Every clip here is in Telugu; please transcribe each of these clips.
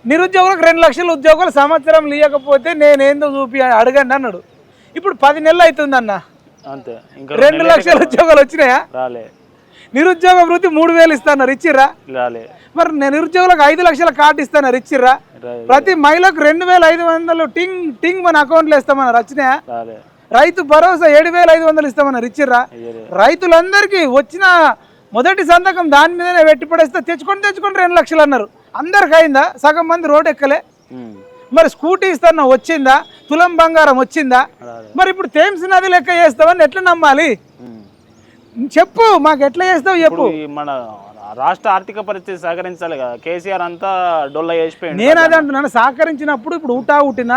నిరుద్యోగులకు 2 లక్షల ఉద్యోగాలు సంవత్సరం ఇవ్వకపోతే నేనేందో చూపి అడగండి అన్నాడు. ఇప్పుడు 10 నెలలు అవుతుందన్న, అంతే. 2 లక్షల ఉద్యోగాలు వచ్చినాయా? రాలే. నిరుద్యోగ వృత్తి 3000 ఇస్తున్నారు, ఇచ్చిర్రా? రాలే. మరి నిరుద్యోగులకు 5 లక్షల కార్డు ఇస్తున్నారు, ఇచ్చిర్రా? ప్రతి మహిళకు 2500 టింగ్ టింగ్ మన అకౌంట్లో ఇస్తామన్నారు, వచ్చినాయా? రాలే. రైతు భరోసా 7500 ఇస్తామన్నారు, ఇచ్చిర్రా? రైతులందరికీ వచ్చిన మొదటి సంతకం దాని మీదనే పెట్టి పడేస్తే తెచ్చుకొని 2 లక్షలు అన్నారు. అందరికి అయిందా? సగం మంది రోడ్ ఎక్కలే. మరి స్కూటీ ఇస్తాను వచ్చిందా? తులం బంగారం వచ్చిందా? మరి ఇప్పుడు థేమ్స్ నది లెక్క చేస్తామని ఎట్లా నమ్మాలి? చెప్పు, మాకు ఎట్లా చేస్తావు చెప్పు. మన రాష్ట్ర ఆర్థిక పరిస్థితి సహకరించాలి కదా, కేసీఆర్ అంతా డొల్ల చేసిపోయింది. నేను అదే అంటున్నాను, సహకరించినప్పుడు ఇప్పుడు ఊటా ఊటిన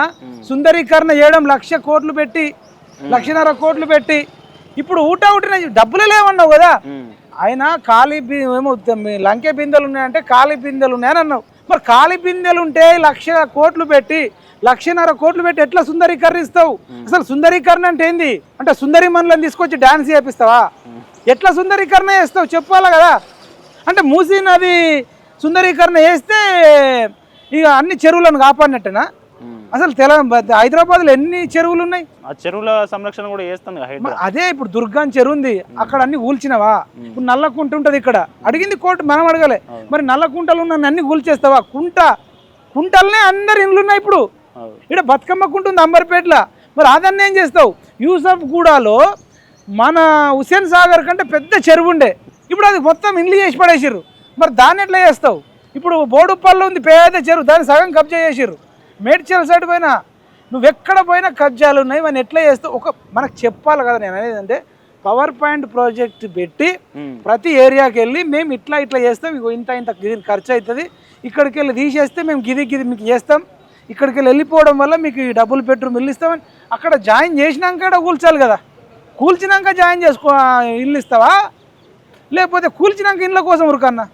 సుందరీకరణ చేయడం 1,00,000 కోట్లు పెట్టి 1,50,000 కోట్లు పెట్టి ఇప్పుడు ఊటా ఊటిన డబ్బులు లేవన్నావు కదా. ఆయన ఖాళీ ఏమో లంకె బిందెలు ఉన్నాయంటే ఖాళీ బిందెలు ఉన్నాయని అన్నావు. మరి ఖాళీ బిందెలు ఉంటే 1,00,000 కోట్లు పెట్టి 1,50,000 కోట్లు పెట్టి ఎట్లా సుందరీకరణిస్తావు? అసలు సుందరీకరణ అంటే ఏంది? అంటే సుందరి మనులను తీసుకొచ్చి డాన్స్ చేపిస్తావా? ఎట్లా సుందరీకరణ చేస్తావు చెప్పాలా కదా. అంటే మూసీ నది సుందరీకరణ చేస్తే ఇక అన్ని చెరువులను కాపాడినట్టేనా? అసలు హైదరాబాద్లో ఎన్ని చెరువులు ఉన్నాయి? ఆ చెరువుల సంరక్షణ కూడా చేస్తాను. అదే ఇప్పుడు దుర్గాన్ చెరువు ఉంది, అక్కడ అన్ని కూల్చినవా? ఇప్పుడు నల్లకుంట ఉంటుంది, ఇక్కడ అడిగింది కోర్టు, మనం అడగలే. మరి నల్లకుంటలు ఉన్న అన్ని కూల్చేస్తావా? కుంటలనే అందరు ఇండ్లు ఉన్నాయి. ఇప్పుడు ఇక్కడ బతుకమ్మ కుంట ఉంది అంబర్పేటలో, మరి అదన్నీ ఏం చేస్తావు? యూసఫ్ గూడలో మన హుస్సేన్ సాగర్ కంటే పెద్ద చెరువు ఉండే, ఇప్పుడు అది మొత్తం ఇండ్లు చేసి పడేసిర్రు. మరి దాన్ని ఎట్లా చేస్తావు? ఇప్పుడు బోడుప్పల్లో ఉంది పేద చెరువు, దాన్ని సగం కబ్జా చేసిర్రు. మేడ్చల్ సైడ్ పోయినా నువ్వెక్కడ పోయినా కబ్జాలు ఉన్నాయి, మనం ఎట్లా చేస్తావు? మనకు చెప్పాలి కదా. నేను అనేది అంటే పవర్ పాయింట్ ప్రాజెక్ట్ పెట్టి ప్రతి ఏరియాకి వెళ్ళి మేము ఇట్లా చేస్తాం, ఇగో ఇంత ఖర్చు అవుతుంది, ఇక్కడికి వెళ్ళి తీసేస్తే మేము గిది మీకు చేస్తాం, ఇక్కడికి వెళ్ళిపోవడం వల్ల మీకు డబ్బులు బెడ్రూమ్ ఇల్లు ఇస్తామని అక్కడ జాయిన్ చేసినాక కూల్చాలి కదా. కూల్చినాక జాయిన్ ఇల్లు ఇస్తావా? లేకపోతే కూల్చినాక ఇళ్ళ కోసం ఉరకన్నా?